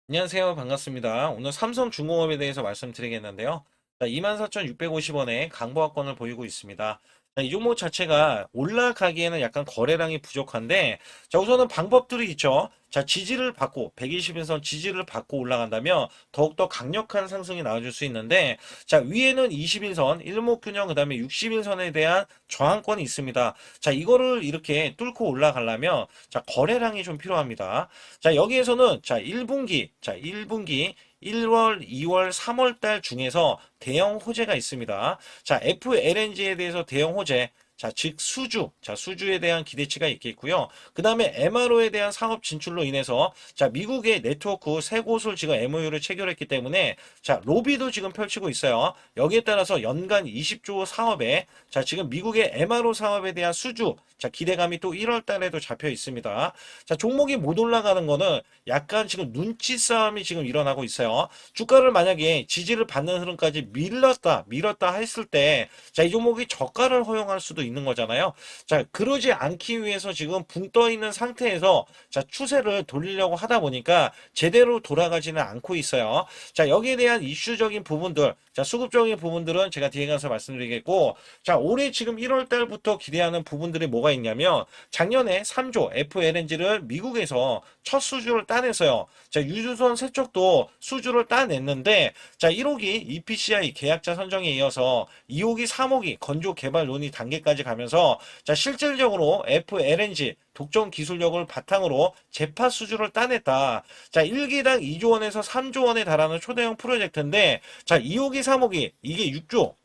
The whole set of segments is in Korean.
안녕하세요. 반갑습니다. 오늘 삼성중공업에 대해서 말씀드리겠는데요. 24,650원에 강보합권을 보이고 있습니다. 이 종목 자체가 올라가기에는 약간 거래량이 부족한데, 우선은 방법들이 있죠. 지지를 받고, 120일선 지지를 받고 올라간다면 더욱더 강력한 상승이 나와줄 수 있는데, 위에는 21선, 일목균형, 그 다음에 61선에 대한 저항권이 있습니다. 이거를 이렇게 뚫고 올라가려면, 거래량이 좀 필요합니다. 여기에서는 1분기 1월, 2월, 3월 달 중에서 대형 호재가 있습니다. FLNG에 대해서 대형 호재, 즉 수주, 수주에 대한 기대치가 있겠고요. 그 다음에 MRO에 대한 상업 진출로 인해서 미국의 네트워크 세 곳을 지금 MOU를 체결했기 때문에 로비도 지금 펼치고 있어요. 여기에 따라서 연간 20조 사업에 지금 미국의 MRO 사업에 대한 수주, 기대감이 또 1월 달에도 잡혀 있습니다. 종목이 못 올라가는 거는 약간 지금 눈치 싸움이 지금 일어나고 있어요. 주가를 만약에 지지를 받는 흐름까지 밀었다 했을 때, 이 종목이 저가를 허용할 수도 있는 거잖아요. 그러지 않기 위해서 지금 붕 떠 있는 상태에서 추세를 돌리려고 하다 보니까 제대로 돌아가지는 않고 있어요. 여기에 대한 이슈적인 부분들, 수급적인 부분들은 제가 뒤에 가서 말씀드리겠고, 올해 지금 1월 달부터 기대하는 부분들이 뭐가 있냐면, 작년에 3조 FLNG를 미국에서 첫 수주를 따냈어요. 유주선 세척도 수주를 따냈는데, 1호기 EPCI 계약자 선정에 이어서 2호기, 3호기 건조 개발 논의 단계까지 가면서 실질적으로 FLNG 독점 기술력을 바탕으로 재파 수주를 따냈다. 1기당 2조 원에서 3조 원에 달하는 초대형 프로젝트인데, 2호기, 3호기 이게 6조.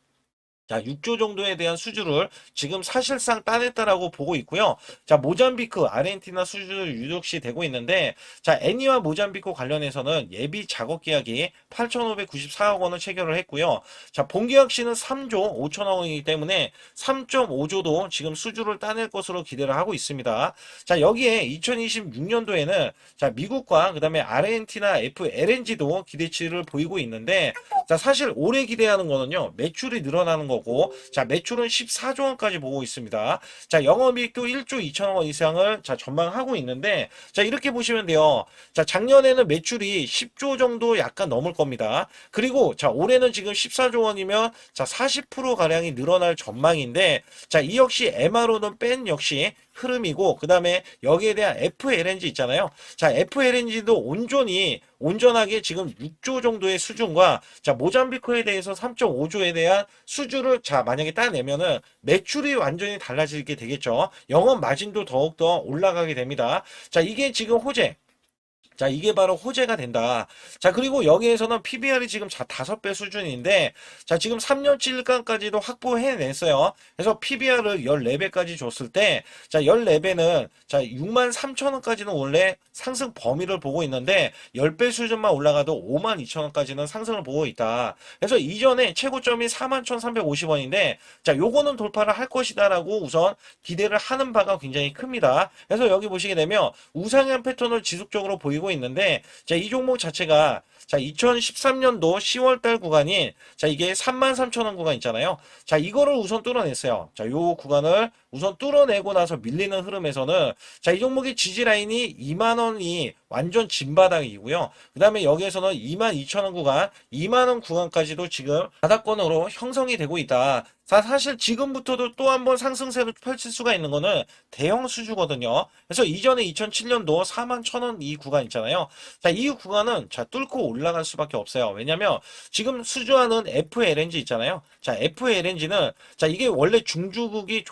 6조 정도에 대한 수주를 지금 사실상 따냈다라고 보고 있고요. 모잠비크, 아르헨티나 수주를 유독시 되고 있는데, 애니와 모잠비크 관련해서는 예비 작업 계약이 8,594억 원을 체결을 했고요. 본계약 시는 3조 5천억 원이기 때문에 3.5조도 지금 수주를 따낼 것으로 기대를 하고 있습니다. 여기에 2026년도에는 미국과 그다음에 아르헨티나 FLNG도 기대치를 보이고 있는데, 사실 올해 기대하는 거는요, 매출이 늘어나는 거고, 매출은 14조 원까지 보고 있습니다. 영업이익도 1조 2천억 원 이상을 전망하고 있는데, 이렇게 보시면 돼요. 작년에는 매출이 10조 정도 약간 넘을 겁니다. 그리고 올해는 지금 14조 원이면 40% 가량이 늘어날 전망인데, 이 역시 MRO는 뺀 역시 흐름이고, 그 다음에 여기에 대한 FLNG 있잖아요. FLNG도 온전하게 지금 6조 정도의 수준과, 모잠비크에 대해서 3.5조에 대한 수주를 만약에 따내면은 매출이 완전히 달라지게 되겠죠. 영업 마진도 더욱더 올라가게 됩니다. 이게 지금 호재. 이게 바로 호재가 된다. 그리고 여기에서는 PBR이 지금 5배 수준인데, 지금 3년치일간까지도 확보해냈어요. 그래서 PBR을 14배까지 줬을 때, 14배는, 6만 3천 원까지는 원래 상승 범위를 보고 있는데, 10배 수준만 올라가도 5만 2천 원까지는 상승을 보고 있다. 그래서 이전에 최고점이 4만 1,350원인데, 요거는 돌파를 할 것이다라고 우선 기대를 하는 바가 굉장히 큽니다. 그래서 여기 보시게 되면, 우상향 패턴을 지속적으로 보이고 있는데, 이 종목 자체가 2013년도 10월달 구간인 이게 33,000원 구간 있잖아요. 이거를 우선 뚫어냈어요. 요 구간을 우선 뚫어내고 나서 밀리는 흐름에서는 이 종목의 지지 라인이 2만 원이 완전 진바닥이고요. 그 다음에 여기에서는 22,000원 구간, 2만 원 구간까지도 지금 바닥권으로 형성이 되고 있다. 사실 지금부터도 또 한 번 상승세를 펼칠 수가 있는 거는 대형 수주거든요. 그래서 이전에 2007년도 4만 1,000원 이 구간 있잖아요. 이 구간은 뚫고 올라갈 수밖에 없어요. 왜냐면 지금 수주하는 FLNG 있잖아요. FLNG는 이게 원래 종주국이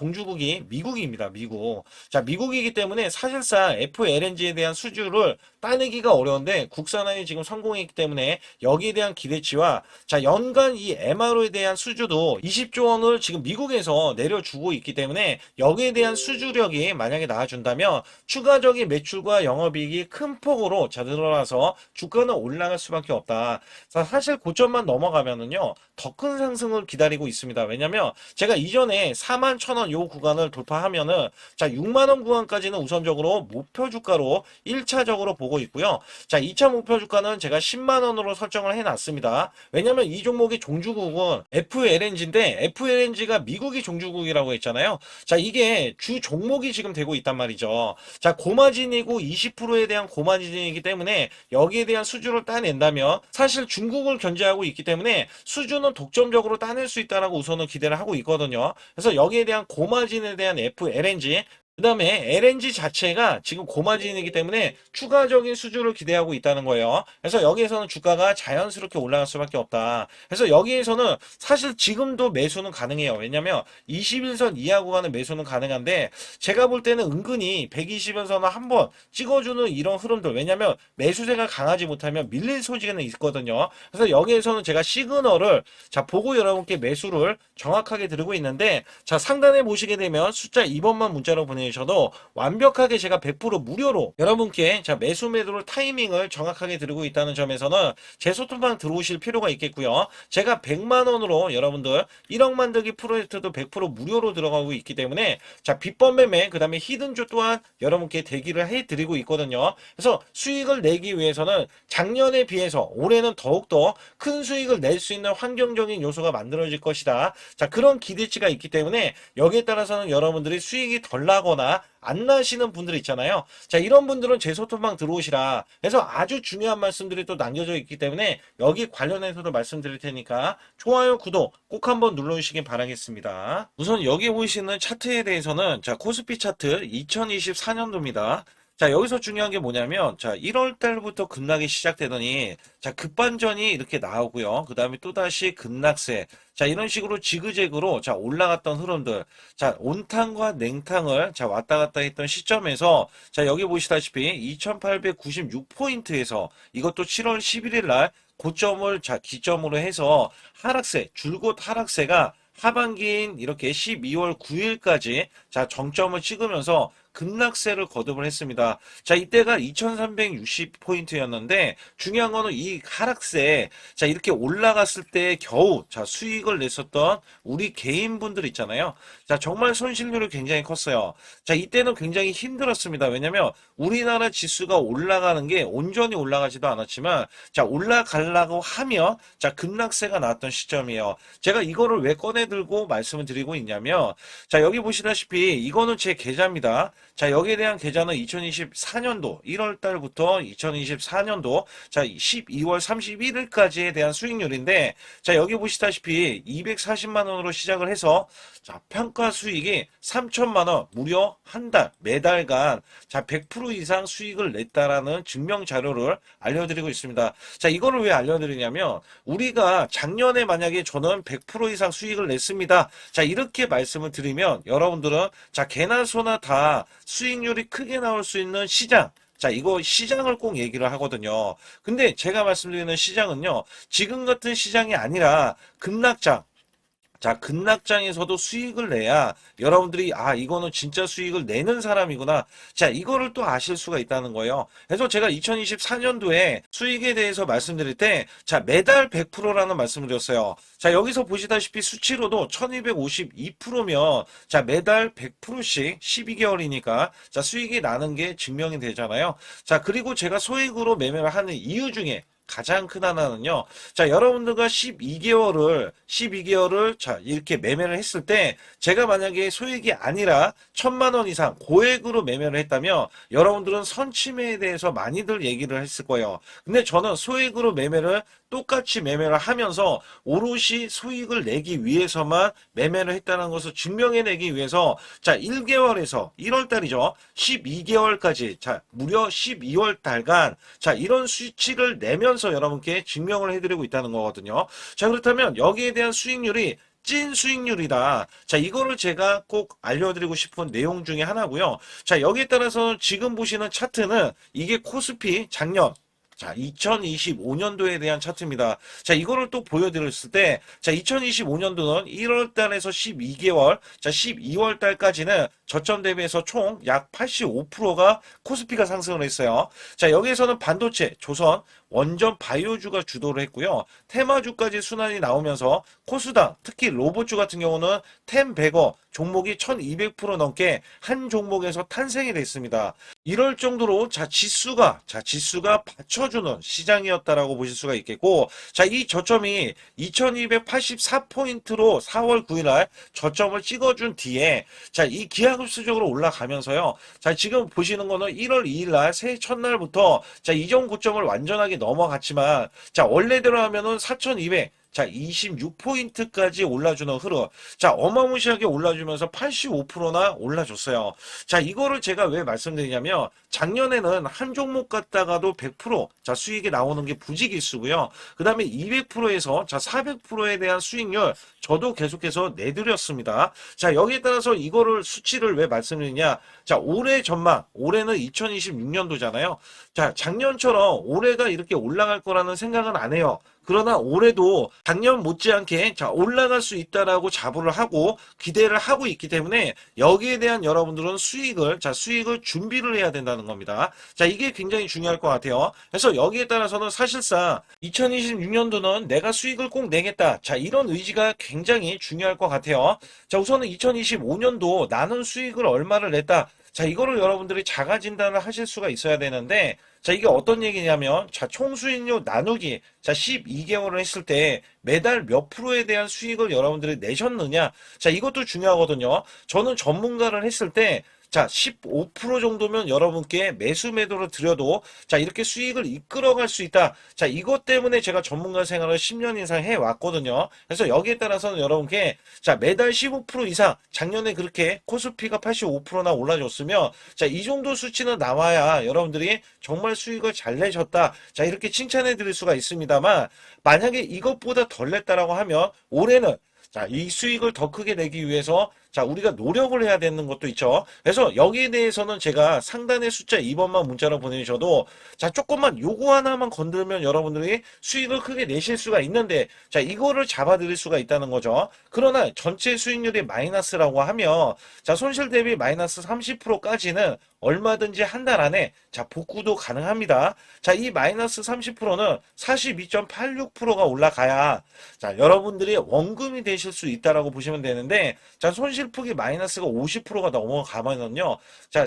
미국입니다. 미국. 미국이기 때문에 사실상 FLNG에 대한 수주를 따내기가 어려운데 국산화에 지금 성공했기 때문에 여기에 대한 기대치와 연간 이 MRO에 대한 수주도 20조 원을 지금 미국에서 내려주고 있기 때문에 여기에 대한 수주력이 만약에 나와준다면 추가적인 매출과 영업이익이 큰 폭으로 늘어나서 주가는 올라갈 수밖에 없다. 사실 고점만 넘어가면은요, 더 큰 상승을 기다리고 있습니다. 왜냐면 제가 이전에 4만 1,000원 요 구간을 돌파하면은 6만 원 구간까지는 우선적으로 목표 주가로 1차적으로 보고 보고 있고요. 자, 2차 목표 주가는 제가 10만 원으로 설정을 해놨습니다. 왜냐면 이 종목의 종주국은 FLNG인데 FLNG가 미국이 종주국이라고 했잖아요. 자, 이게 주 종목이 지금 되고 있단 말이죠. 자, 고마진이고 20%에 대한 고마진이기 때문에 여기에 대한 수주를 따낸다면 사실 중국을 견제하고 있기 때문에 수주는 독점적으로 따낼 수 있다라고 우선은 기대를 하고 있거든요. 그래서 여기에 대한 고마진에 대한 FLNG 그 다음에 LNG 자체가 지금 고마진이기 때문에 추가적인 수주를 기대하고 있다는 거예요. 그래서 여기에서는 주가가 자연스럽게 올라갈 수밖에 없다. 그래서 여기에서는 사실 지금도 매수는 가능해요. 왜냐면 21선 이하 구간의 매수는 가능한데 제가 볼 때는 은근히 120선을 한번 찍어주는 이런 흐름들 왜냐면 매수세가 강하지 못하면 밀릴 소지는 있거든요. 그래서 여기에서는 제가 시그널을 자 보고 여러분께 매수를 정확하게 드리고 있는데 자 상단에 보시게 되면 숫자 2번만 문자로 보내주셔도 완벽하게 제가 100% 무료로 여러분께 자 매수 매도를 타이밍을 정확하게 드리고 있다는 점에서는 제 소통방 들어오실 필요가 있겠고요. 제가 100만원으로 여러분들 1억 만들기 프로젝트도 100% 무료로 들어가고 있기 때문에 자 비법 매매 그 다음에 히든주 또한 여러분께 대기를 해드리고 있거든요. 그래서 수익을 내기 위해서는 작년에 비해서 올해는 더욱더 큰 수익을 낼 수 있는 환경적인 요소가 만들어질 것이다. 자 그런 기대치가 있기 때문에 여기에 따라서는 여러분들이 수익이 덜 나거나 안 나시는 분들 있잖아요. 자 이런 분들은 제 소통방 들어오시라. 그래서 아주 중요한 말씀들이 또 남겨져 있기 때문에 여기 관련해서도 말씀드릴 테니까 좋아요 구독 꼭 한번 눌러주시기 바라겠습니다. 우선 여기 보이시는 차트에 대해서는 자 코스피 차트 2024년도입니다. 자 여기서 중요한 게 뭐냐면 자 1월 달부터 급락이 시작되더니 자 급반전이 이렇게 나오고요. 그 다음에 또다시 급락세 자 이런 식으로 지그재그로 자 올라갔던 흐름들 자 온탕과 냉탕을 자 왔다 갔다 했던 시점에서 자 여기 보시다시피 2896포인트에서 이것도 7월 11일 날 고점을 자 기점으로 해서 하락세 줄곧 하락세가 하반기인 이렇게 12월 9일까지 자 정점을 찍으면서 급락세를 거듭을 했습니다. 자 이때가 2360포인트였는데 중요한 거는 이 하락세 자 이렇게 올라갔을 때 겨우 자 수익을 냈었던 우리 개인분들 있잖아요. 자 정말 손실률이 굉장히 컸어요. 자 이때는 굉장히 힘들었습니다. 왜냐면 우리나라 지수가 올라가는 게 온전히 올라가지도 않았지만 자 올라가려고 하면 자 급락세가 나왔던 시점이에요. 제가 이거를 왜 꺼내 들고 말씀을 드리고 있냐면 자 여기 보시다시피 이거는 제 계좌입니다. 자 여기에 대한 계좌는 2024년도 1월 달부터 2024년도 자 12월 31일까지에 대한 수익률인데 자 여기 보시다시피 240만 원으로 시작을 해서 자 평가 수익이 3천만 원 무려 한 달 매달간 자 100% 이상 수익을 냈다라는 증명 자료를 알려드리고 있습니다. 자 이거를 왜 알려드리냐면 우리가 작년에 만약에 저는 100% 이상 수익을 냈습니다. 자 이렇게 말씀을 드리면 여러분들은 자 개나 소나 다 수익률이 크게 나올 수 있는 시장 자 이거 시장을 꼭 얘기를 하거든요. 근데 제가 말씀드리는 시장은요 지금 같은 시장이 아니라 급락장 자 급락장에서도 수익을 내야 여러분들이 아 이거는 진짜 수익을 내는 사람이구나 자 이거를 또 아실 수가 있다는 거예요. 그래서 제가 2024년도에 수익에 대해서 말씀드릴 때 자 매달 100%라는 말씀을 드렸어요. 자 여기서 보시다시피 수치로도 1252%면 자 매달 100%씩 12개월이니까 자 수익이 나는 게 증명이 되잖아요. 자 그리고 제가 소액으로 매매를 하는 이유 중에 가장 큰 하나는요. 자, 여러분들과 12개월을 자, 이렇게 매매를 했을 때 제가 만약에 소액이 아니라 1000만 원 이상 고액으로 매매를 했다면 여러분들은 선침해에 대해서 많이들 얘기를 했을 거예요. 근데 저는 소액으로 매매를 똑같이 매매를 하면서 오롯이 수익을 내기 위해서만 매매를 했다는 것을 증명해내기 위해서 자 1개월에서 1월 달이죠. 12개월까지 자 무려 12월 달간 자 이런 수치를 내면서 여러분께 증명을 해드리고 있다는 거거든요. 자 그렇다면 여기에 대한 수익률이 찐 수익률이다. 자, 이거를 제가 꼭 알려드리고 싶은 내용 중에 하나고요. 자, 여기에 따라서 지금 보시는 차트는 이게 코스피 작년 자, 2025년도에 대한 차트입니다. 자, 이거를 또 보여드렸을 때, 자, 2025년도는 1월 달에서 12개월, 자, 12월 달까지는 저점 대비해서 총 약 85%가 코스피가 상승을 했어요. 자, 여기에서는 반도체, 조선, 원전 바이오주가 주도를 했고요. 테마주까지 순환이 나오면서 코스닥, 특히 로봇주 같은 경우는 템베거 종목이 1200% 넘게 한 종목에서 탄생이 됐습니다. 이럴 정도로 지수가 받쳐주는 시장이었다라고 보실 수가 있겠고, 이 저점이 2284포인트로 4월 9일날 저점을 찍어준 뒤에 이 기하급수적으로 올라가면서요. 지금 보시는 거는 1월 2일날 새해 첫날부터 이전 고점을 완전하게 넘어갔지만 원래대로 하면은 4200 26포인트까지 올라주는 흐름. 어마무시하게 올라주면서 85%나 올라줬어요. 이거를 제가 왜 말씀드리냐면, 작년에는 한 종목 갖다가도 100% 수익이 나오는 게 부지기수고요. 그 다음에 200%에서 400%에 대한 수익률, 저도 계속해서 내드렸습니다. 여기에 따라서 이거를 수치를 왜 말씀드리냐. 올해 전망, 올해는 2026년도잖아요. 작년처럼 올해가 이렇게 올라갈 거라는 생각은 안 해요. 그러나 올해도 작년 못지않게 올라갈 수 있다라고 자부를 하고 기대를 하고 있기 때문에 여기에 대한 여러분들은 수익을 준비를 해야 된다는 겁니다. 이게 굉장히 중요할 것 같아요. 그래서 여기에 따라서는 사실상 2026년도는 내가 수익을 꼭 내겠다. 이런 의지가 굉장히 중요할 것 같아요. 우선은 2025년도 나는 수익을 얼마를 냈다. 이거를 여러분들이 자가 진단을 하실 수가 있어야 되는데, 이게 어떤 얘기냐면, 총 수익률 나누기, 12개월을 했을 때 매달 몇 프로에 대한 수익을 여러분들이 내셨느냐. 이것도 중요하거든요. 저는 전문가를 했을 때, 15% 정도면 여러분께 매수 매도를 드려도 이렇게 수익을 이끌어갈 수 있다. 이것 때문에 제가 전문가 생활을 10년 이상 해왔거든요. 그래서 여기에 따라서는 여러분께 매달 15% 이상, 작년에 그렇게 코스피가 85%나 올라줬으면 이 정도 수치는 나와야 여러분들이 정말 수익을 잘 내셨다. 이렇게 칭찬해 드릴 수가 있습니다만, 만약에 이것보다 덜 냈다라고 하면 올해는 이 수익을 더 크게 내기 위해서 우리가 노력을 해야 되는 것도 있죠. 그래서 여기에 대해서는 제가 상단의 숫자 2번만 문자로 보내주셔도 조금만 요거 하나만 건들면 여러분들이 수익을 크게 내실 수가 있는데 이거를 잡아드릴 수가 있다는 거죠. 그러나 전체 수익률이 마이너스라고 하면 손실 대비 마이너스 30%까지는 얼마든지 한 달 안에 복구도 가능합니다. 이 마이너스 30%는 42.86%가 올라가야 여러분들이 원금이 되실 수 있다라고 보시면 되는데, 손실폭이 마이너스가 50%가 넘어가면은요,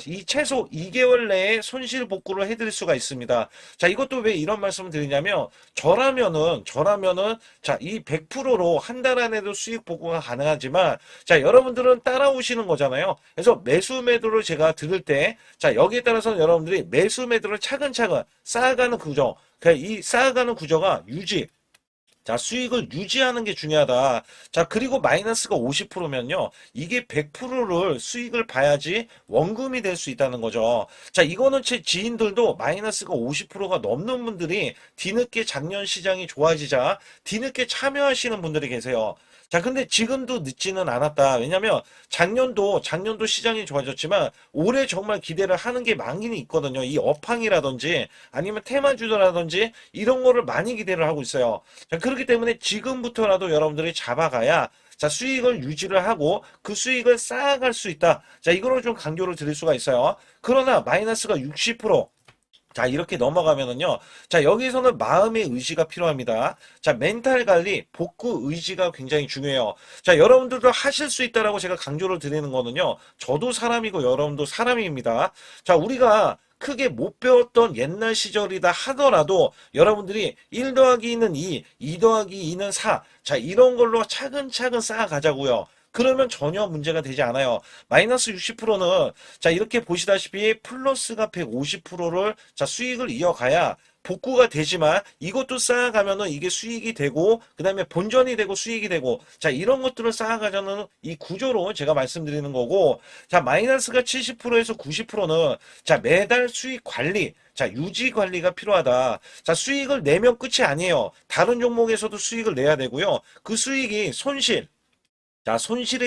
이 최소 2개월 내에 손실 복구를 해드릴 수가 있습니다. 이것도 왜 이런 말씀을 드리냐면, 저라면은 이 100%로 한 달 안에도 수익 복구가 가능하지만, 여러분들은 따라오시는 거잖아요. 그래서 매수 매도를 제가 들을 때, 여기에 따라서는 여러분들이 매수 매도를 차근차근 쌓아가는 구조, 이 쌓아가는 구조가 수익을 유지하는 게 중요하다. 그리고 마이너스가 50%면요, 이게 100%를 수익을 봐야지 원금이 될 수 있다는 거죠. 이거는 제 지인들도 마이너스가 50%가 넘는 분들이 뒤늦게 작년 시장이 좋아지자 뒤늦게 참여하시는 분들이 계세요. 근데 지금도 늦지는 않았다. 왜냐면 작년도 시장이 좋아졌지만 올해 정말 기대를 하는 게 많이 있거든요. 이 업황이라든지 아니면 테마주라든지 이런 거를 많이 기대를 하고 있어요. 그렇기 때문에 지금부터라도 여러분들이 잡아가야 수익을 유지를 하고 그 수익을 쌓아갈 수 있다. 이거를 좀 강조를 드릴 수가 있어요. 그러나 마이너스가 60%, 이렇게 넘어가면은요. 여기서는 마음의 의지가 필요합니다. 멘탈 관리, 복구 의지가 굉장히 중요해요. 여러분들도 하실 수 있다라고 제가 강조를 드리는 거는요. 저도 사람이고 여러분도 사람입니다. 우리가 크게 못 배웠던 옛날 시절이다 하더라도 여러분들이 1 더하기 2는 2 더하기 2는 4. 이런 걸로 차근차근 쌓아가자고요. 그러면 전혀 문제가 되지 않아요. 마이너스 60%는 이렇게 보시다시피 플러스가 150%를 수익을 이어가야 복구가 되지만 이것도 쌓아가면은 이게 수익이 되고 그 다음에 본전이 되고 수익이 되고 이런 것들을 쌓아가자는 이 구조로 제가 말씀드리는 거고, 마이너스가 70%에서 90%는 매달 수익 관리, 유지 관리가 필요하다. 수익을 내면 끝이 아니에요. 다른 종목에서도 수익을 내야 되고요. 그 수익이 손실이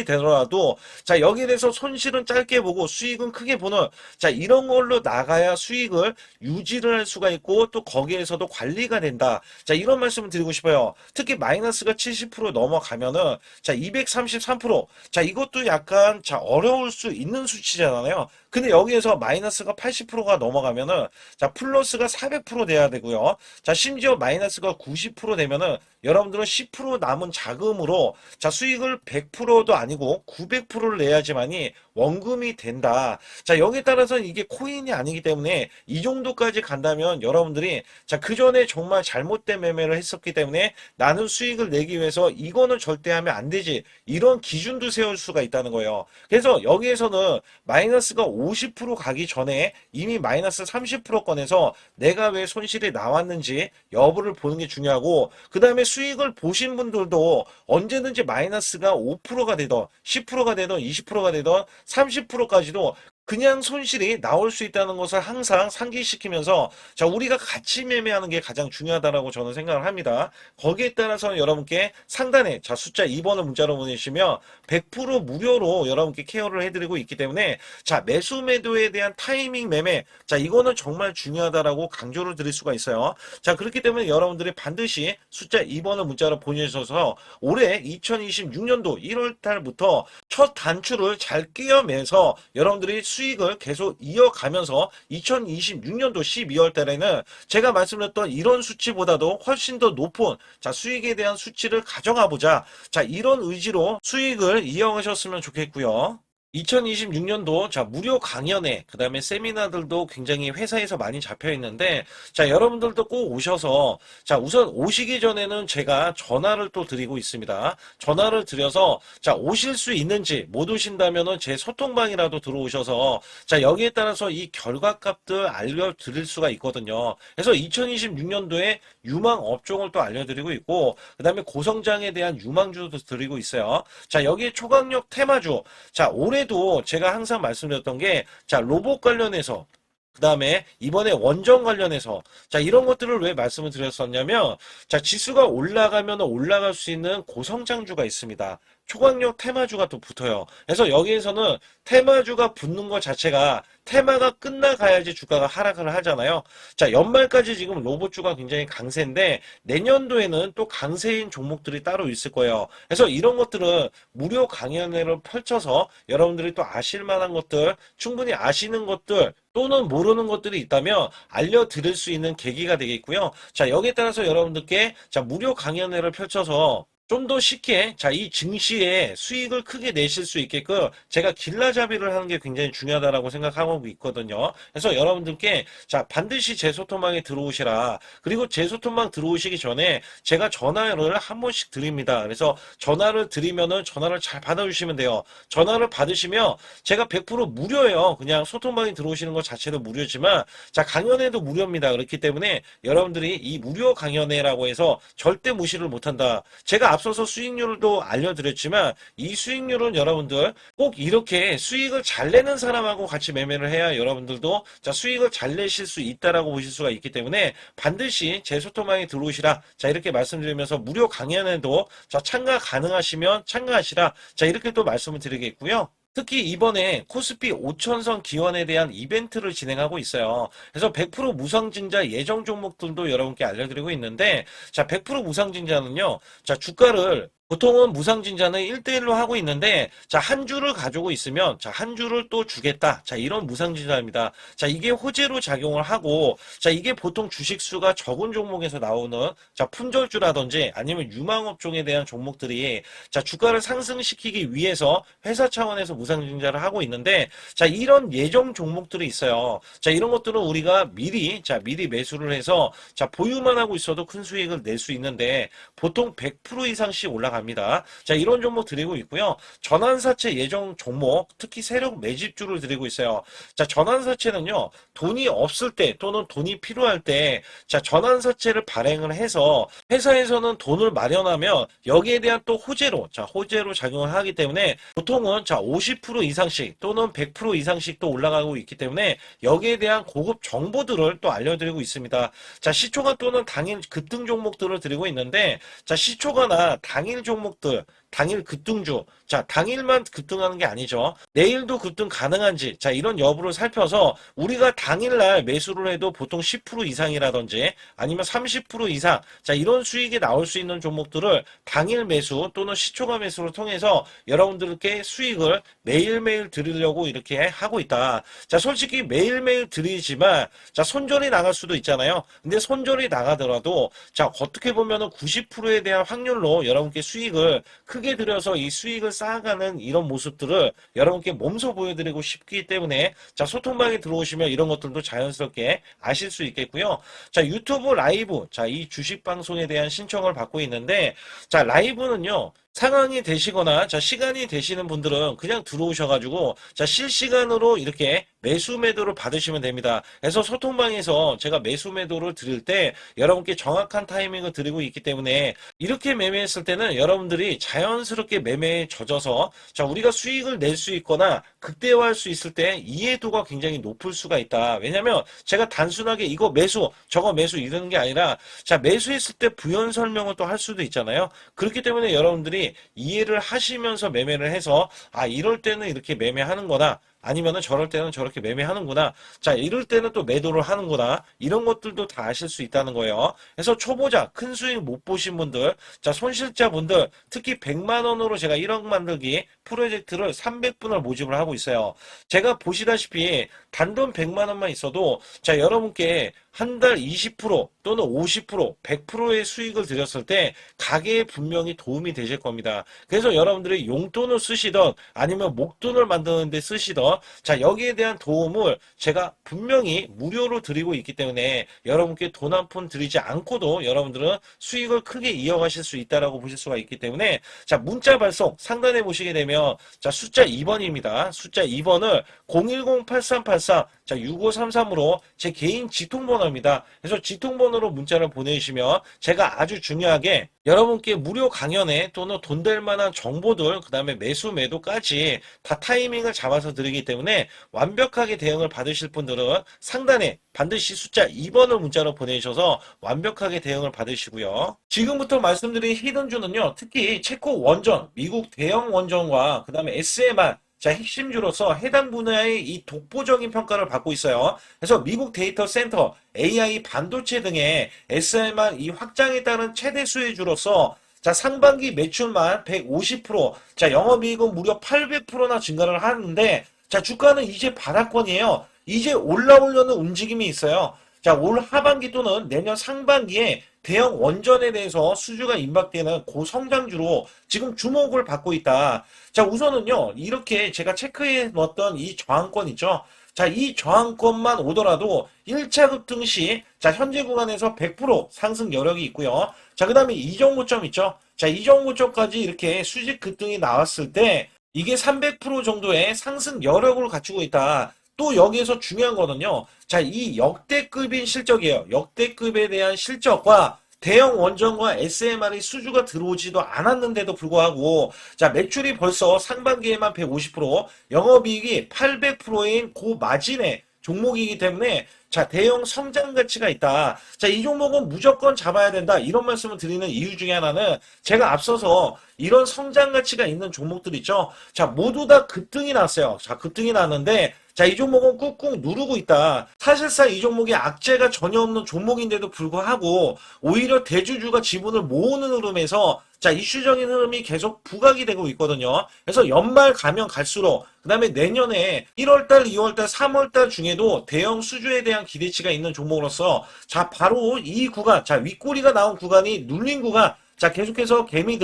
되더라도 여기에 대해서 손실은 짧게 보고 수익은 크게 보는 이런 걸로 나가야 수익을 유지를 할 수가 있고 또 거기에서도 관리가 된다. 이런 말씀을 드리고 싶어요. 특히 마이너스가 70% 넘어가면은 233%, 이것도 약간 어려울 수 있는 수치잖아요. 근데 여기에서 마이너스가 80%가 넘어가면은 자, 플러스가 400% 돼야 되고요. 자, 심지어 마이너스가 90% 되면은 여러분들은 10% 남은 자금으로 자, 수익을 100%도 아니고 900%를 내야지만이 원금이 된다. 자, 여기에 따라서 이게 코인이 아니기 때문에 이 정도까지 간다면 여러분들이 자, 그 전에 정말 잘못된 매매를 했었기 때문에 나는 수익을 내기 위해서 이거는 절대 하면 안 되지. 이런 기준도 세울 수가 있다는 거예요. 그래서 여기에서는 마이너스가 50% 가기 전에 이미 마이너스 30%권에서 내가 왜 손실이 나왔는지 여부를 보는 게 중요하고, 그 다음에 수익을 보신 분들도 언제든지 마이너스가 5%가 되던 10%가 되던 20%가 되던 30%까지도 그냥 손실이 나올 수 있다는 것을 항상 상기시키면서 자, 우리가 같이 매매하는 게 가장 중요하다라고 저는 생각을 합니다. 거기에 따라서 여러분께 상단에 자, 숫자 2번을 문자로 보내시면 100% 무료로 여러분께 케어를 해드리고 있기 때문에 자, 매수 매도에 대한 타이밍 매매 자, 이거는 정말 중요하다라고 강조를 드릴 수가 있어요. 자, 그렇기 때문에 여러분들이 반드시 숫자 2번을 문자로 보내셔서 올해 2026년도 1월 달부터 첫 단추를 잘 끼워매서 여러분들이 수익을 계속 이어가면서 2026년도 12월 달에는 제가 말씀드렸던 이런 수치보다도 훨씬 더 높은 자, 수익에 대한 수치를 가져가 보자. 자, 이런 의지로 수익을 이어가셨으면 좋겠고요. 2026년도 자, 무료 강연회 그다음에 세미나들도 굉장히 회사에서 많이 잡혀 있는데 자, 여러분들도 꼭 오셔서 자, 우선 오시기 전에는 제가 전화를 또 드리고 있습니다. 전화를 드려서 자, 오실 수 있는지 못 오신다면은 제 소통방이라도 들어오셔서 자, 여기에 따라서 이 결과값들 알려드릴 수가 있거든요. 그래서 2026년도에 유망 업종을 또 알려드리고 있고 그다음에 고성장에 대한 유망주도 드리고 있어요. 자, 여기에 초강력 테마주 자, 올해도 제가 항상 말씀드렸던 게 자, 로봇 관련해서 그 다음에 이번에 원전 관련해서 자, 이런 것들을 왜 말씀을 드렸었냐면 자, 지수가 올라가면 올라갈 수 있는 고성장주가 있습니다. 초강력 테마주가 또 붙어요. 그래서 여기에서는 테마주가 붙는 것 자체가 테마가 끝나가야지 주가가 하락을 하잖아요. 자, 연말까지 지금 로봇주가 굉장히 강세인데 내년도에는 또 강세인 종목들이 따로 있을 거예요. 그래서 이런 것들은 무료 강연회를 펼쳐서 여러분들이 또 아실 만한 것들, 충분히 아시는 것들 또는 모르는 것들이 있다면 알려드릴 수 있는 계기가 되겠고요. 자, 여기에 따라서 여러분들께 자, 무료 강연회를 펼쳐서 좀 더 쉽게 자, 이 증시에 수익을 크게 내실 수 있게끔 제가 길라잡이를 하는 게 굉장히 중요하다라고 생각하고 있거든요. 그래서 여러분들께 자, 반드시 제 소통방에 들어오시라. 그리고 제 소통방 들어오시기 전에 제가 전화를 한 번씩 드립니다. 그래서 전화를 드리면은 전화를 잘 받아주시면 돼요. 전화를 받으시면 제가 100% 무료예요. 그냥 소통방에 들어오시는 것 자체도 무료지만 자, 강연회도 무료입니다. 그렇기 때문에 여러분들이 이 무료 강연회라고 해서 절대 무시를 못한다. 제가 앞서서 수익률도 알려드렸지만 이 수익률은 여러분들 꼭 이렇게 수익을 잘 내는 사람하고 같이 매매를 해야 여러분들도 자, 수익을 잘 내실 수 있다라고 보실 수가 있기 때문에 반드시 제 소통방에 들어오시라. 자, 이렇게 말씀드리면서 무료 강연에도 자, 참가 가능하시면 참가하시라. 자, 이렇게 또 말씀을 드리겠고요. 특히 이번에 코스피 5천선 기원에 대한 이벤트를 진행하고 있어요. 그래서 100% 무상증자 예정 종목들도 여러분께 알려드리고 있는데 자, 100% 무상증자는요. 자, 주가를 보통은 무상증자는 1대1로 하고 있는데 자, 한 주를 가지고 있으면 자, 한 주를 또 주겠다. 자, 이런 무상증자입니다. 자, 이게 호재로 작용을 하고 자, 이게 보통 주식수가 적은 종목에서 나오는 자, 품절주라든지 아니면 유망업종에 대한 종목들이 자, 주가를 상승시키기 위해서 회사 차원에서 무상증자를 하고 있는데 자, 이런 예정 종목들이 있어요. 자, 이런 것들은 우리가 미리 매수를 해서 자, 보유만 하고 있어도 큰 수익을 낼 수 있는데 보통 100% 이상씩 올라갑니다. 자, 이런 종목 드리고 있고요. 전환사채 예정 종목, 특히 세력 매집주를 드리고 있어요. 자, 전환사채는요, 돈이 없을 때 또는 돈이 필요할 때, 자, 전환사채를 발행을 해서 회사에서는 돈을 마련하면 여기에 대한 또 호재로, 자, 호재로 작용을 하기 때문에 보통은 자, 50% 이상씩 또는 100% 이상씩 또 올라가고 있기 때문에 여기에 대한 고급 정보들을 또 알려드리고 있습니다. 자, 시초가 또는 당일 급등 종목들을 드리고 있는데 자, 시초가나 당일 종목들 당일 급등주, 자, 당일만 급등하는 게 아니죠. 내일도 급등 가능한지, 자, 이런 여부를 살펴서 우리가 당일날 매수를 해도 보통 10% 이상이라든지 아니면 30% 이상, 자, 이런 수익이 나올 수 있는 종목들을 당일 매수 또는 시초가 매수를 통해서 여러분들께 수익을 매일매일 드리려고 이렇게 하고 있다. 자, 솔직히 매일매일 드리지만, 자, 손절이 나갈 수도 있잖아요. 근데 손절이 나가더라도, 자, 어떻게 보면은 90%에 대한 확률로 여러분께 수익을 크게 들여서 이 수익을 쌓아가는 이런 모습들을 여러분께 몸소 보여드리고 싶기 때문에, 자, 소통방에 들어오시면 이런 것들도 자연스럽게 아실 수 있겠고요. 자, 유튜브 라이브, 자, 이 주식 방송에 대한 신청을 받고 있는데, 자, 라이브는요, 상황이 되시거나 자 시간이 되시는 분들은 그냥 들어오셔가지고 자 실시간으로 이렇게 매수 매도를 받으시면 됩니다. 그래서 소통방에서 제가 매수 매도를 드릴 때 여러분께 정확한 타이밍을 드리고 있기 때문에 이렇게 매매했을 때는 여러분들이 자연스럽게 매매에 젖어서 자 우리가 수익을 낼 수 있거나 극대화할 수 있을 때 이해도가 굉장히 높을 수가 있다. 왜냐면 제가 단순하게 이거 매수 저거 매수 이러는 게 아니라 자 매수했을 때 부연 설명을 또 할 수도 있잖아요. 그렇기 때문에 여러분들이 이해를 하시면서 매매를 해서 아 이럴 때는 이렇게 매매하는 거다. 아니면은 저럴 때는 저렇게 매매하는구나. 자, 이럴 때는 또 매도를 하는구나. 이런 것들도 다 아실 수 있다는 거예요. 그래서 초보자, 큰 수익 못 보신 분들, 자, 손실자분들, 특히 100만 원으로 제가 1억 만들기 프로젝트를 300분을 모집을 하고 있어요. 제가 보시다시피 단돈 100만 원만 있어도 자, 여러분께 한 달 20% 또는 50%, 100%의 수익을 드렸을 때 가게에 분명히 도움이 되실 겁니다. 그래서 여러분들이 용돈을 쓰시던 아니면 목돈을 만드는 데 쓰시던 자 여기에 대한 도움을 제가 분명히 무료로 드리고 있기 때문에 여러분께 돈 한 푼 드리지 않고도 여러분들은 수익을 크게 이어가실 수 있다라고 보실 수가 있기 때문에 자 문자 발송 상단에 보시게 되면 자 숫자 2번입니다. 숫자 2번을 010-8383 자 6533으로 제 개인 지통번호입니다. 그래서 지통번호로 문자를 보내주시면 제가 아주 중요하게 여러분께 무료 강연에 또는 돈 될 만한 정보들 그 다음에 매수 매도까지 다 타이밍을 잡아서 드리기 때문에 완벽하게 대응을 받으실 분들은 상단에 반드시 숫자 2번을 문자로 보내주셔서 완벽하게 대응을 받으시고요. 지금부터 말씀드린 히든주는요. 특히 체코 원전, 미국 대형 원전과 그 다음에 SMR 자, 핵심주로서 해당 분야의 이 독보적인 평가를 받고 있어요. 그래서 미국 데이터 센터, AI 반도체 등의 SMR 이 확장에 따른 최대 수혜주로서 자, 상반기 매출만 150%, 자, 영업이익은 무려 800%나 증가를 하는데 자, 주가는 이제 바닥권이에요. 이제 올라오려는 움직임이 있어요. 자, 올 하반기 또는 내년 상반기에 대형 원전에 대해서 수주가 임박되는 고성장주로 지금 주목을 받고 있다. 자, 우선은요, 이렇게 제가 체크해 놓았던 이 저항권 있죠? 자, 이 저항권만 오더라도 1차 급등 시, 자, 현재 구간에서 100% 상승 여력이 있고요. 자, 그 다음에 이정고점 있죠? 자, 이정고점까지 이렇게 수직 급등이 나왔을 때, 이게 300% 정도의 상승 여력을 갖추고 있다. 또 여기에서 중요한 거는요. 자, 이 역대급인 실적이에요. 역대급에 대한 실적과 대형 원전과 SMR의 수주가 들어오지도 않았는데도 불구하고 자 매출이 벌써 상반기에만 150%, 영업이익이 800%인 고마진의 종목이기 때문에 자 대형 성장 가치가 있다. 자 이 종목은 무조건 잡아야 된다. 이런 말씀을 드리는 이유 중에 하나는 제가 앞서서 이런 성장 가치가 있는 종목들 있죠. 자 모두 다 급등이 났어요. 자 급등이 났는데 자, 이 종목은 꾹꾹 누르고 있다. 사실상 이 종목이 악재가 전혀 없는 종목인데도 불구하고 오히려 대주주가 지분을 모으는 흐름에서 자, 이슈적인 흐름이 계속 부각이 되고 있거든요. 그래서 연말 가면 갈수록 그 다음에 내년에 1월달, 2월달, 3월달 중에도 대형 수주에 대한 기대치가 있는 종목으로서 자, 바로 이 구간, 자, 윗꼬리가 나온 구간이 눌린 구간 자, 계속해서 개미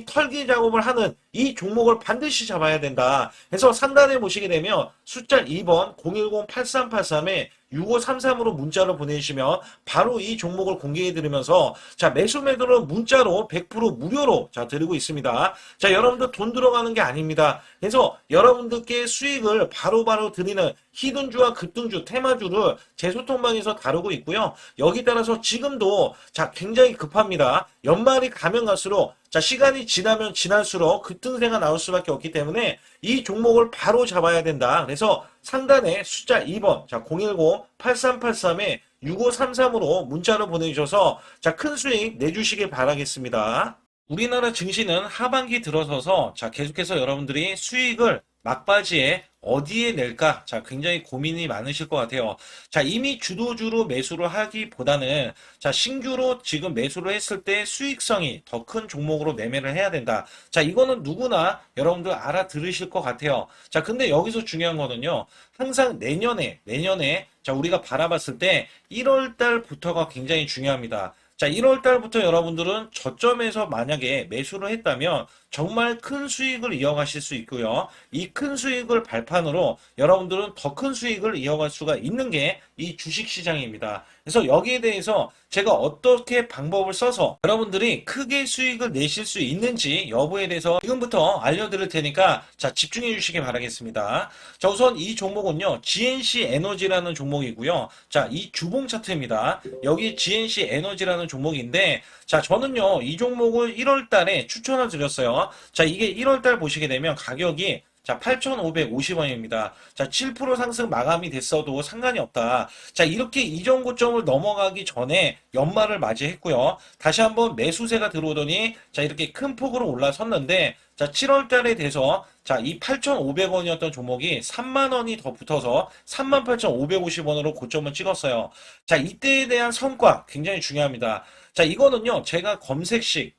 털기 작업을 하는 이 종목을 반드시 잡아야 된다. 그래서 상단에 보시게 되면 숫자 2번 010-8383에 6533으로 문자를 보내주시면 바로 이 종목을 공개해드리면서 자 매수 매도를 문자로 100% 무료로 자 드리고 있습니다. 자 여러분들 돈 들어가는 게 아닙니다. 그래서 여러분들께 수익을 바로바로 드리는 히든주와 급등주, 테마주를 제 소통방에서 다루고 있고요. 여기 따라서 지금도 자 굉장히 급합니다. 연말이 가면 갈수록 자 시간이 지나면 지날수록 급등세가 나올 수밖에 없기 때문에 이 종목을 바로 잡아야 된다. 그래서 상단에 숫자 2번 자 010-8383에 6533으로 문자로 보내주셔서 자 큰 수익 내주시길 바라겠습니다. 우리나라 증시는 하반기 들어서서 자 계속해서 여러분들이 수익을 막바지에 어디에 낼까? 자, 굉장히 고민이 많으실 것 같아요. 자, 이미 주도주로 매수를 하기보다는 자, 신규로 지금 매수를 했을 때 수익성이 더 큰 종목으로 매매를 해야 된다. 자, 이거는 누구나 여러분들 알아들으실 것 같아요. 자, 근데 여기서 중요한 거는요. 항상 내년에 자, 우리가 바라봤을 때 1월 달부터가 굉장히 중요합니다. 자, 1월 달부터 여러분들은 저점에서 만약에 매수를 했다면 정말 큰 수익을 이어가실 수 있고요. 이 큰 수익을 발판으로 여러분들은 더 큰 수익을 이어갈 수가 있는 게 이 주식 시장입니다. 그래서 여기에 대해서 제가 어떻게 방법을 써서 여러분들이 크게 수익을 내실 수 있는지 여부에 대해서 지금부터 알려드릴 테니까 자, 집중해 주시기 바라겠습니다. 자, 우선 이 종목은요, GNC 에너지라는 종목이고요. 자, 이 주봉 차트입니다. 여기 GNC 에너지라는 종목인데, 자, 저는요, 이 종목을 1월 달에 추천을 드렸어요. 자, 이게 1월 달 보시게 되면 가격이 자, 8,550원입니다. 자, 7% 상승 마감이 됐어도 상관이 없다. 자, 이렇게 이전 고점을 넘어가기 전에 연말을 맞이했고요. 다시 한번 매수세가 들어오더니 자, 이렇게 큰 폭으로 올라섰는데 자, 7월 달에 돼서 자, 이 8,500원이었던 종목이 3만 원이 더 붙어서 38,550원으로 고점을 찍었어요. 자, 이때에 대한 성과 굉장히 중요합니다. 자, 이거는요, 제가 검색식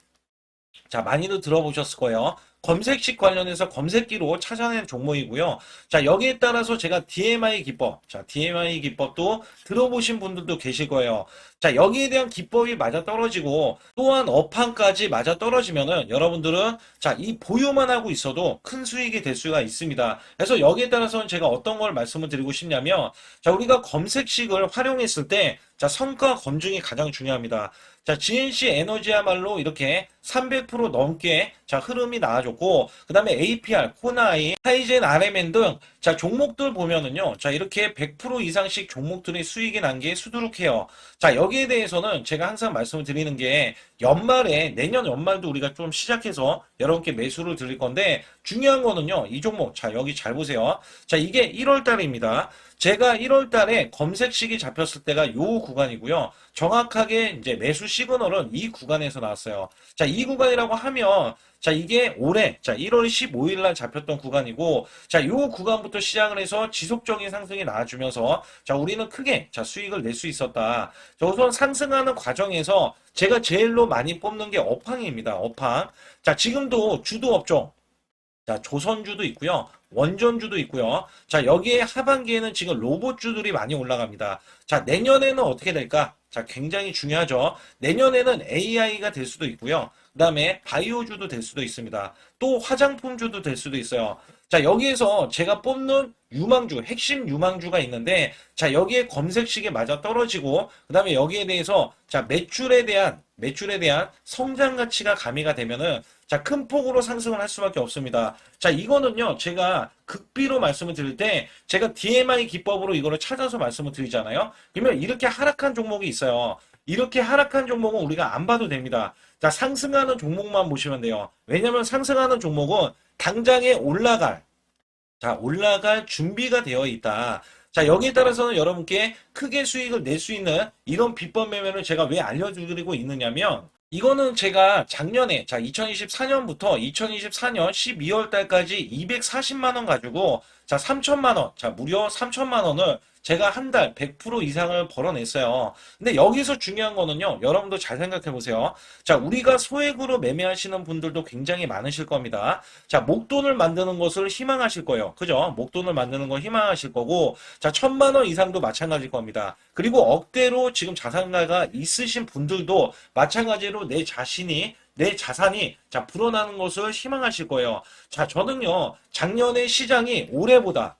자, 많이들 들어보셨을 거예요. 검색식 관련해서 검색기로 찾아낸 종목이고요. 자, 여기에 따라서 제가 DMI 기법, 자, DMI 기법도 들어보신 분들도 계실 거예요. 자, 여기에 대한 기법이 맞아 떨어지고 또한 업황까지 맞아 떨어지면은 여러분들은 자, 이 보유만 하고 있어도 큰 수익이 될 수가 있습니다. 그래서 여기에 따라서는 제가 어떤 걸 말씀을 드리고 싶냐면 자, 우리가 검색식을 활용했을 때 자, 성과 검증이 가장 중요합니다. 자, GNC 에너지야말로 이렇게 300% 넘게 자, 흐름이 나와줬고, 그 다음에 APR, 코나이, 하이젠, RMN 등 자, 종목들 보면은요. 자, 이렇게 100% 이상씩 종목들의 수익이 난 게 수두룩해요. 자, 여기에 대해서는 제가 항상 말씀을 드리는 게 연말에 내년 연말도 우리가 좀 시작해서 여러분께 매수를 드릴 건데 중요한 거는요. 이 종목 자, 여기 잘 보세요. 자, 이게 1월 달입니다. 제가 1월 달에 검색식이 잡혔을 때가 요 구간이고요. 정확하게 이제 매수 시그널은 이 구간에서 나왔어요. 자, 이 구간이라고 하면 자, 이게 올해 자, 1월 15일 날 잡혔던 구간이고 자, 요 구간부터 시작을 해서 지속적인 상승이 나와주면서 자, 우리는 크게 자, 수익을 낼 수 있었다. 자, 우선 상승하는 과정에서 제가 제일로 많이 뽑는 게 업황입니다. 업황. 자, 지금도 주도 업종 자, 조선주도 있고요. 원전주도 있고요. 자, 여기에 하반기에는 지금 로봇주들이 많이 올라갑니다. 자, 내년에는 어떻게 될까? 자, 굉장히 중요하죠. 내년에는 AI가 될 수도 있고요. 그 다음에 바이오주도 될 수도 있습니다. 또 화장품주도 될 수도 있어요. 자, 여기에서 제가 뽑는 유망주, 핵심 유망주가 있는데, 자, 여기에 검색식에 맞아 떨어지고, 그 다음에 여기에 대해서, 자, 매출에 대한 성장 가치가 가미가 되면은, 자, 큰 폭으로 상승을 할 수밖에 없습니다. 자, 이거는요, 제가 극비로 말씀을 드릴 때, 제가 DMI 기법으로 이거를 찾아서 말씀을 드리잖아요. 그러면 이렇게 하락한 종목이 있어요. 이렇게 하락한 종목은 우리가 안 봐도 됩니다. 자, 상승하는 종목만 보시면 돼요. 왜냐면 상승하는 종목은 당장에 올라갈 준비가 되어 있다. 자, 여기에 따라서는 여러분께 크게 수익을 낼 수 있는 이런 비법 매매를 제가 왜 알려드리고 있느냐면, 이거는 제가 작년에, 자, 2024년부터 2024년 12월 달까지 240만 원 가지고, 자, 3천만 원, 자, 무려 3천만 원을 제가 한 달 100% 이상을 벌어냈어요. 근데 여기서 중요한 거는요, 여러분도 잘 생각해 보세요. 자, 우리가 소액으로 매매하시는 분들도 굉장히 많으실 겁니다. 자, 목돈을 만드는 것을 희망하실 거예요. 그죠? 목돈을 만드는 걸 희망하실 거고, 자, 1,000만 원 이상도 마찬가지일 겁니다. 그리고 억대로 지금 자산가가 있으신 분들도 마찬가지로 내 자산이 자 불어나는 것을 희망하실 거예요. 자, 저는요 작년에 시장이 올해보다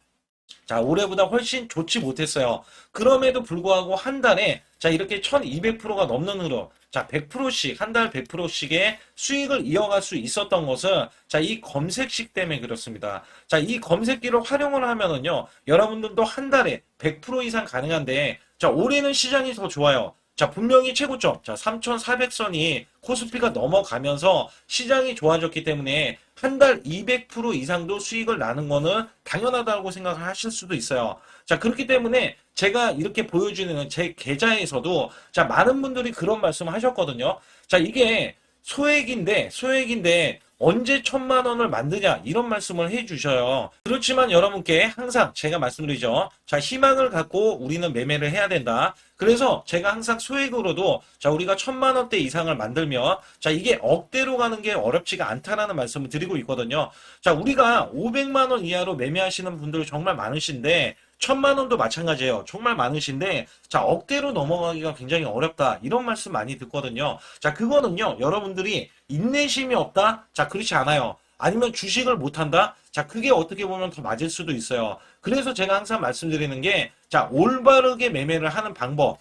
훨씬 좋지 못했어요. 그럼에도 불구하고 한 달에 자 이렇게 1200%가 넘는 흐름, 자 100%씩 한 달 100%씩의 수익을 이어갈 수 있었던 것은 자 이 검색식 때문에 그렇습니다. 자, 이 검색기를 활용을 하면은요 여러분들도 한 달에 100% 이상 가능한데 자 올해는 시장이 더 좋아요. 자, 분명히 최고점, 자, 3,400선이 코스피가 넘어가면서 시장이 좋아졌기 때문에 한 달 200% 이상도 수익을 나는 거는 당연하다고 생각을 하실 수도 있어요. 자, 그렇기 때문에 제가 이렇게 보여주는 제 계좌에서도 자, 많은 분들이 그런 말씀을 하셨거든요. 자, 이게 소액인데 언제 1,000만 원을 만드냐 이런 말씀을 해주셔요. 그렇지만 여러분께 항상 제가 말씀드리죠. 자, 희망을 갖고 우리는 매매를 해야 된다. 그래서 제가 항상 소액으로도 자, 우리가 1,000만 원대 이상을 만들면 자, 이게 억대로 가는 게 어렵지가 않다라는 말씀을 드리고 있거든요. 자, 우리가 500만 원 이하로 매매하시는 분들 정말 많으신데 1,000만 원도 마찬가지예요. 정말 많으신데 자, 억대로 넘어가기가 굉장히 어렵다. 이런 말씀 많이 듣거든요. 자, 그거는요. 여러분들이 인내심이 없다? 자, 그렇지 않아요. 아니면 주식을 못한다? 자, 그게 어떻게 보면 더 맞을 수도 있어요. 그래서 제가 항상 말씀드리는 게 자, 올바르게 매매를 하는 방법.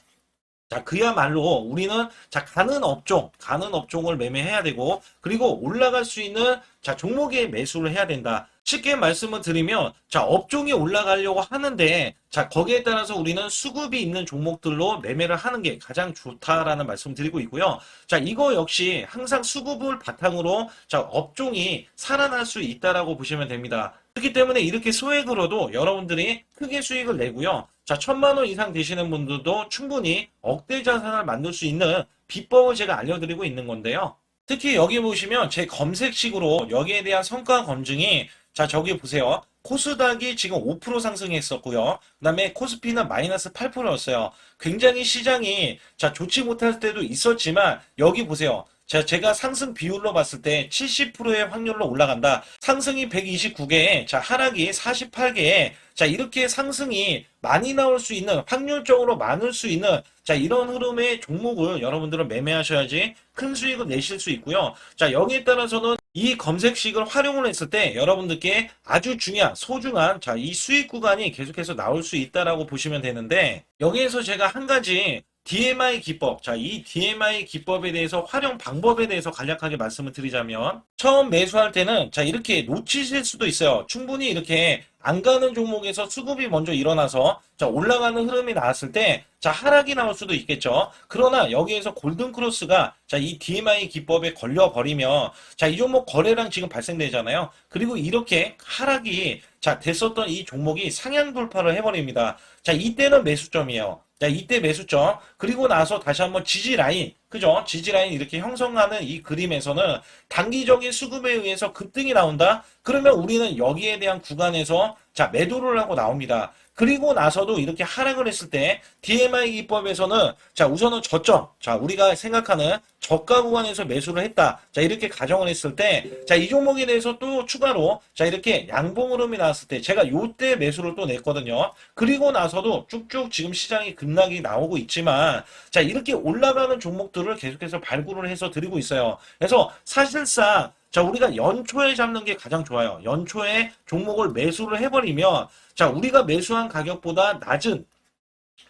자, 그야말로 우리는 자, 가는 업종을 매매해야 되고, 그리고 올라갈 수 있는 자, 종목에 매수를 해야 된다. 쉽게 말씀을 드리면, 자, 업종이 올라가려고 하는데, 자, 거기에 따라서 우리는 수급이 있는 종목들로 매매를 하는 게 가장 좋다라는 말씀 드리고 있고요. 자, 이거 역시 항상 수급을 바탕으로 자, 업종이 살아날 수 있다라고 보시면 됩니다. 그렇기 때문에 이렇게 소액으로도 여러분들이 크게 수익을 내고요. 자, 1,000만 원 이상 되시는 분들도 충분히 억대 자산을 만들 수 있는 비법을 제가 알려드리고 있는 건데요. 특히 여기 보시면 제 검색식으로 여기에 대한 성과 검증이 자, 저기 보세요. 코스닥이 지금 5% 상승했었고요. 그 다음에 코스피는 마이너스 8%였어요. 굉장히 시장이 자, 좋지 못할 때도 있었지만 여기 보세요. 자, 제가 상승 비율로 봤을 때 70%의 확률로 올라간다. 상승이 129개에, 자, 하락이 48개에, 자, 이렇게 상승이 많이 나올 수 있는, 확률적으로 많을 수 있는, 자, 이런 흐름의 종목을 여러분들은 매매하셔야지 큰 수익을 내실 수 있고요. 자, 여기에 따라서는 이 검색식을 활용을 했을 때 여러분들께 아주 중요한, 소중한, 자, 이 수익 구간이 계속해서 나올 수 있다라고 보시면 되는데, 여기에서 제가 한 가지 DMI 기법. 자, 이 DMI 기법에 대해서 활용 방법에 대해서 간략하게 말씀을 드리자면 처음 매수할 때는 자, 이렇게 놓치실 수도 있어요. 충분히 이렇게 안 가는 종목에서 수급이 먼저 일어나서 자, 올라가는 흐름이 나왔을 때 자, 하락이 나올 수도 있겠죠. 그러나 여기에서 골든 크로스가 자, 이 DMI 기법에 걸려 버리면 자, 이 종목 거래량 지금 발생되잖아요. 그리고 이렇게 하락이 자, 됐었던 이 종목이 상향 돌파를 해 버립니다. 자, 이때는 매수점이에요. 자, 이때 매수점. 그리고 나서 다시 한번 지지 라인. 그죠? 지지 라인 이렇게 형성하는 이 그림에서는 단기적인 수급에 의해서 급등이 나온다? 그러면 우리는 여기에 대한 구간에서 자, 매도를 하고 나옵니다. 그리고 나서도 이렇게 하락을 했을 때 DMI 기법에서는 자, 우선은 저점. 자, 우리가 생각하는 저가 구간에서 매수를 했다. 자, 이렇게 가정을 했을 때 자, 이 종목에 대해서 또 추가로 자, 이렇게 양봉 흐름이 나왔을 때 제가 요때 매수를 또 냈거든요. 그리고 나서도 쭉쭉 지금 시장이 급락이 나오고 있지만 자, 이렇게 올라가는 종목들을 계속해서 발굴을 해서 드리고 있어요. 그래서 사실상 자, 우리가 연초에 잡는 게 가장 좋아요. 연초에 종목을 매수를 해버리면 자, 우리가 매수한 가격보다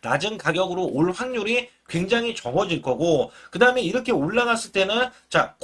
낮은 가격으로 올 확률이 굉장히 적어질 거고, 그 다음에 이렇게 올라갔을 때는 자,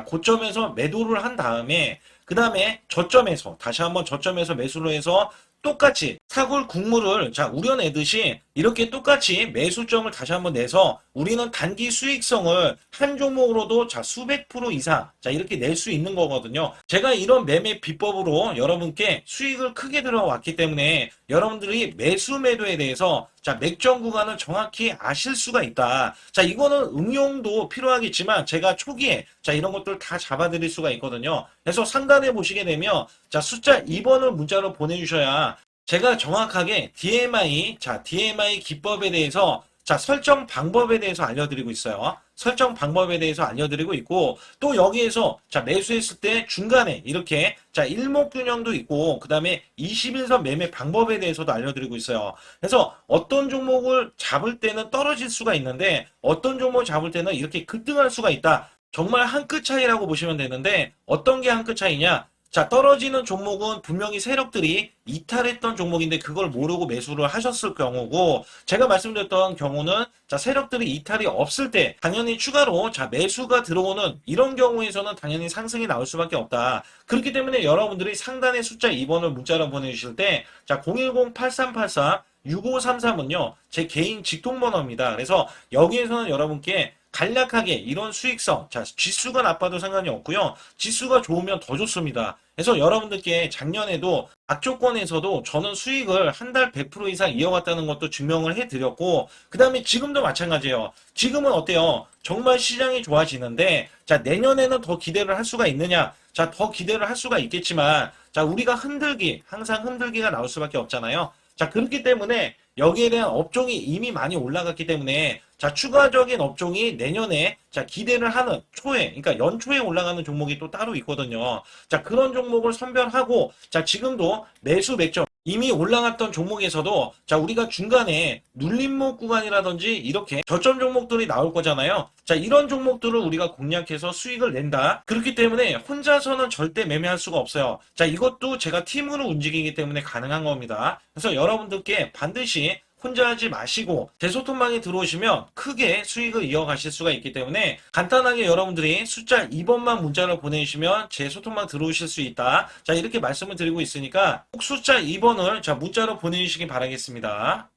고점에서 매도를 한 다음에 그 다음에 저점에서 다시 한번 저점에서 매수를 해서 똑같이 사골 국물을 자, 우려내듯이 이렇게 똑같이 매수점을 다시 한번 내서 우리는 단기 수익성을 한 종목으로도 자, 수백 프로 이상 자, 이렇게 낼 수 있는 거거든요. 제가 이런 매매 비법으로 여러분께 수익을 크게 들어왔기 때문에 여러분들이 매수 매도에 대해서 자, 맥점 구간을 정확히 아실 수가 있다. 자, 이거는 응용도 필요하겠지만 제가 초기에 자, 이런 것들 다 잡아드릴 수가 있거든요. 그래서 상단에 보시게 되면 자, 숫자 2번을 문자로 보내주셔야 제가 정확하게 DMI 기법에 대해서 자, 설정 방법에 대해서 알려드리고 있어요. 설정 방법에 대해서 알려드리고 있고, 또 여기에서 자, 매수했을 때 중간에 이렇게 자, 일목균형도 있고, 그 다음에 21선 매매 방법에 대해서도 알려드리고 있어요. 그래서 어떤 종목을 잡을 때는 떨어질 수가 있는데, 어떤 종목을 잡을 때는 이렇게 급등할 수가 있다. 정말 한 끗 차이라고 보시면 되는데, 어떤 게 한 끗 차이냐? 자, 떨어지는 종목은 분명히 세력들이 이탈했던 종목인데 그걸 모르고 매수를 하셨을 경우고, 제가 말씀드렸던 경우는 자, 세력들이 이탈이 없을 때 당연히 추가로 자, 매수가 들어오는 이런 경우에서는 당연히 상승이 나올 수밖에 없다. 그렇기 때문에 여러분들이 상단에 숫자 2번을 문자로 보내주실 때 자, 010-8384 6533은요, 제 개인 직통번호입니다. 그래서 여기에서는 여러분께 간략하게 이런 수익성, 자, 지수가 나빠도 상관이 없고요. 지수가 좋으면 더 좋습니다. 그래서 여러분들께 작년에도 악조건에서도 저는 수익을 한 달 100% 이상 이어갔다는 것도 증명을 해드렸고, 그 다음에 지금도 마찬가지예요. 지금은 어때요? 정말 시장이 좋아지는데, 자, 내년에는 더 기대를 할 수가 있느냐? 자, 더 기대를 할 수가 있겠지만, 자, 우리가 항상 흔들기가 나올 수밖에 없잖아요. 자, 그렇기 때문에 여기에 대한 업종이 이미 많이 올라갔기 때문에, 자, 추가적인 업종이 내년에, 자, 기대를 하는 초에, 그러니까 연초에 올라가는 종목이 또 따로 있거든요. 자, 그런 종목을 선별하고, 자, 지금도 매수 맥점, 이미 올라갔던 종목에서도, 자, 우리가 중간에 눌림목 구간이라든지 이렇게 저점 종목들이 나올 거잖아요. 자, 이런 종목들을 우리가 공략해서 수익을 낸다. 그렇기 때문에 혼자서는 절대 매매할 수가 없어요. 자, 이것도 제가 팀으로 움직이기 때문에 가능한 겁니다. 그래서 여러분들께 반드시 혼자 하지 마시고 제 소통방에 들어오시면 크게 수익을 이어가실 수가 있기 때문에 간단하게 여러분들이 숫자 2번만 문자를 보내주시면 제 소통방 들어오실 수 있다. 자, 이렇게 말씀을 드리고 있으니까 꼭 숫자 2번을 자 문자로 보내주시기 바라겠습니다.